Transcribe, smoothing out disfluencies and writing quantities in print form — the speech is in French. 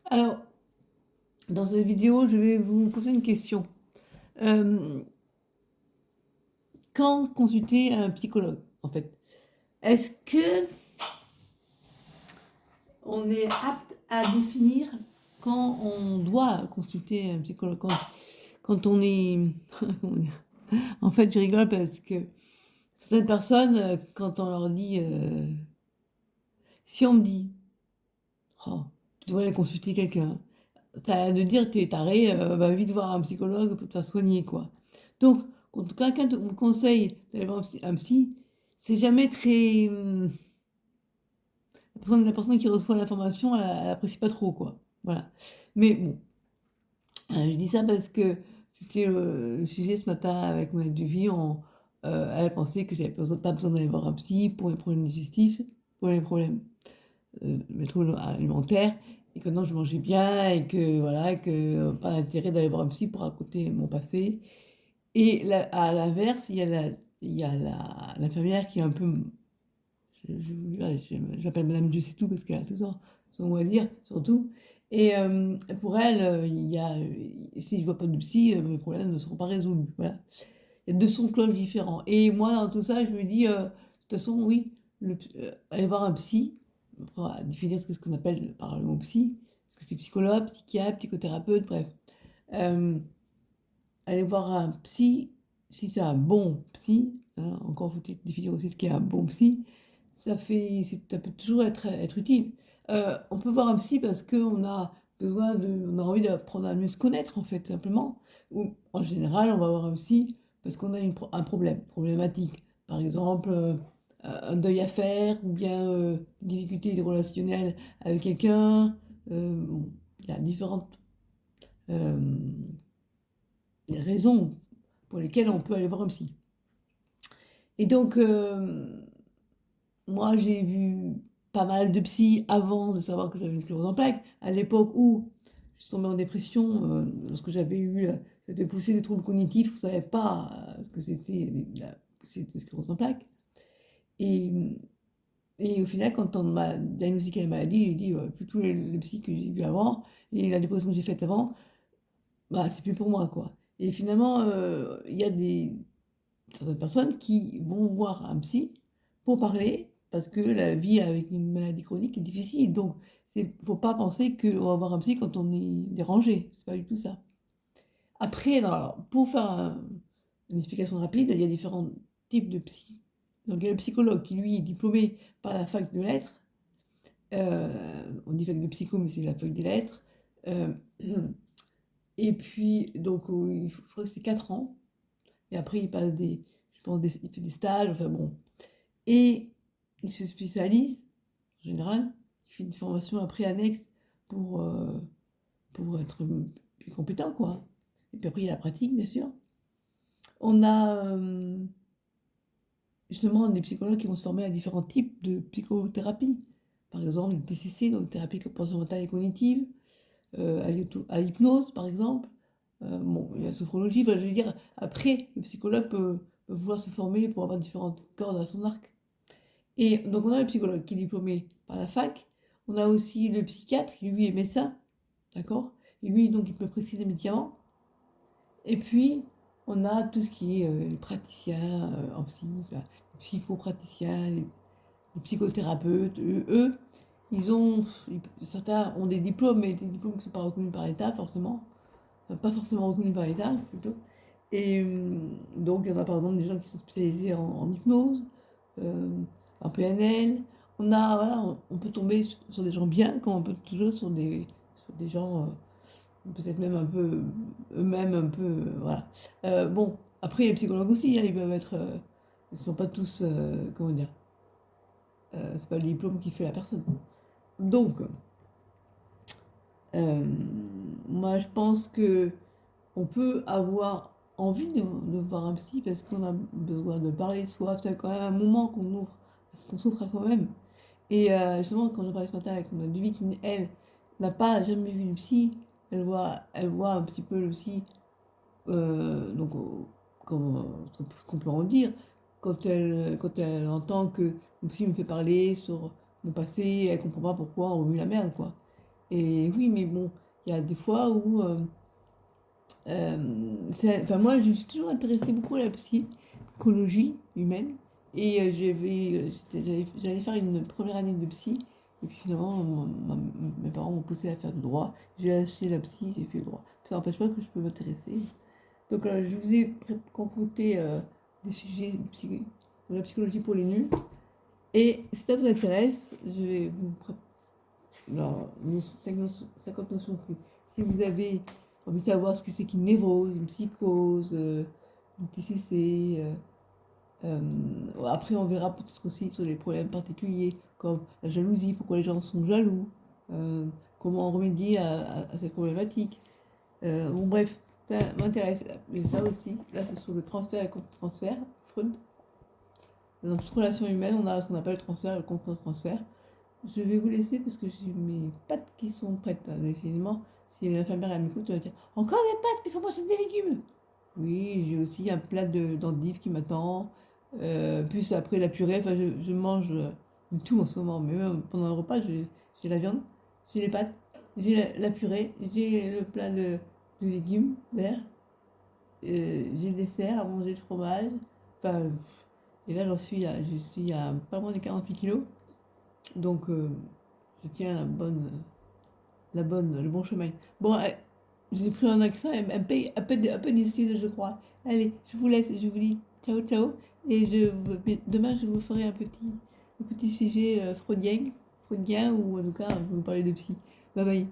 Alors, dans cette vidéo, je vais vous poser une question. Hem, Quand consulter un psychologue, en fait? Est-ce que on est apte à définir quand on doit consulter un psychologue? Quand on est comment dire? En fait, je rigole parce que certaines personnes, quand on leur dit, si on me dit: «Oh, tu devrais aller consulter quelqu'un», ça a de dire: «Tu es taré, va vite voir un psychologue pour te faire soigner, quoi». Donc quand quelqu'un te vous conseille d'aller voir un psy, c'est jamais très, la personne qui reçoit l'information, elle apprécie pas trop, quoi. Voilà. Mais bon, je dis ça parce que c'était, le sujet ce matin avec mon aide de vie. Elle pensait que j'avais pas besoin d'aller voir un psy pour les problèmes digestifs, pour les problèmes, mes troubles alimentaires, et que maintenant je mangeais bien et que voilà, que pas d'intérêt d'aller voir un psy pour raconter mon passé. Et à l'inverse, il y a l'infirmière qui est un peu, j'appelle madame Je sais tout parce qu'elle a tout le temps son mot à dire, surtout. Et pour elle, si je vois pas de psy, mes problèmes ne seront pas résolus, voilà. Il y a 2 sons de cloche différents, et moi dans tout ça, je me dis, de toute façon, oui, aller voir un psy, on va définir ce qu'on appelle par le mot psy. Est-ce que c'est psychologue, psychiatre, psychothérapeute, bref. Hem, Aller voir un psy, si c'est un bon psy, hein, encore faut-il définir aussi ce qu'est un bon psy, ça peut toujours être utile. On peut voir un psy parce qu'on a on a envie d'apprendre à mieux se connaître, en fait, simplement. Ou en général, on va voir un psy parce qu'on a un problématique. Par exemple, un deuil à faire, ou bien, difficultés relationnelles avec quelqu'un. Bon, il y a différentes, hem, raisons pour lesquelles on peut aller voir un psy. Et donc, moi, j'ai vu pas mal de psy avant de savoir que j'avais une sclérose en plaques. À l'époque où je suis tombée en dépression, lorsque j'avais eu, cette poussée de troubles cognitifs, je ne savais pas, ce que c'était la poussée de sclérose en plaques. Et et au final, quand on m'a diagnostiqué la maladie, j'ai dit: «Plus tous les psys que j'ai vus avant et la dépression que j'ai faite avant, bah, c'est plus pour moi, quoi». Et finalement, il y a certaines personnes qui vont voir un psy pour parler, parce que la vie avec une maladie chronique est difficile. Donc faut pas penser qu'on va voir un psy quand on est dérangé, c'est pas du tout ça. Après, non, alors pour faire une explication rapide, il y a différents types de psy. Donc il y a le psychologue qui lui est diplômé par la fac de lettres, on dit fac de psycho, mais c'est la fac des lettres. Heu et puis donc je crois que c'est 4 ans, et après il passe il fait des stages, enfin bon. Et il se spécialise, en général, il fait une formation après annexe pour, pour être, plus compétent, quoi. Et puis après, il y a la pratique, bien sûr. On a, justement des psychologues qui vont se former à différents types de psychothérapie. Par exemple, les TCC, donc thérapie comportementale et cognitive, à l'hypnose, par exemple. Bon, il y a la sophrologie, enfin, je veux dire, après, le psychologue peut vouloir se former pour avoir différentes cordes à son arc. Et donc on a le psychologue qui est diplômé par la fac, on a aussi le psychiatre qui lui est médecin, d'accord? Et lui donc il peut prescrire des médicaments. Et puis on a tout ce qui est, les praticiens, en psy, enfin, les psychopraticiens, les psychothérapeutes, eux, certains ont des diplômes, mais des diplômes qui ne sont pas reconnus par l'État forcément, enfin pas forcément reconnus par l'État plutôt. Et donc il y en a par exemple des gens qui sont spécialisés en hypnose, en PNL. Voilà, on peut tomber sur des gens bien, comme on peut toujours sur des gens, peut-être même un peu, eux-mêmes un peu, voilà. Bon, après les psychologues aussi, hein, ils peuvent être, ils sont pas tous, comment dire? C'est pas le diplôme qui fait la personne. Donc, moi je pense qu'on peut avoir envie de voir un psy parce qu'on a besoin de parler de soi. C'est quand même un moment qu'on ouvre à ce qu'on souffre à soi-même. Et justement, quand j'en parlais ce matin avec mon amie qui, elle, n'a pas jamais vu de psy, elle voit un petit peu le psy, donc comme, ce qu'on peut en dire, quand elle entend que mon psy me fait parler sur mon passé, elle comprend pas pourquoi on remue la merde, quoi. Et oui, mais bon, il y a des fois où enfin, moi, je suis toujours intéressée beaucoup à la psychologie humaine. Et j'allais faire une première année de psy. Et puis finalement, mes parents m'ont poussé à faire du droit. J'ai lâché la psy, j'ai fait le droit. Ça n'empêche pas que je peux m'intéresser. Donc, je vous ai concocté des sujets de la psychologie pour les nuls. Et si ça vous intéresse, je vais vous alors, 50 notions clés. Si vous avez envie de savoir ce que c'est qu'une névrose, une psychose, une TCC, après on verra peut-être aussi sur les problèmes particuliers comme la jalousie, pourquoi les gens sont jaloux, euh, comment remédier à cette problématique. Bon bref, ça m'intéresse. Mais ça aussi, là c'est sur le transfert et contre-transfert, Freud. Dans toute relation humaine, on a ce qu'on appelle le transfert et le contre-transfert. Je vais vous laisser parce que j'ai mes pâtes qui sont prêtes. Décidément, si l'infirmière elle m'écoute, elle va dire encore des pâtes, mais il faut manger des légumes. Oui, j'ai aussi un plat d'endives qui m'attend. Plus après la purée, enfin, je mange de tout en ce moment. Mais même pendant le repas, j'ai la viande, j'ai les pâtes, j'ai la purée, j'ai le plat de légumes verts, j'ai le dessert à manger le fromage. Enfin, et là, je suis à pas moins de 48 kilos. Donc, je tiens le bon chemin. Bon, j'ai pris un accent un peu du sud, je crois. Allez, je vous laisse, je vous dis ciao, ciao. Et demain, je vous ferai un petit sujet freudien, ou en tout cas, vous me parlez de psy. Bye bye.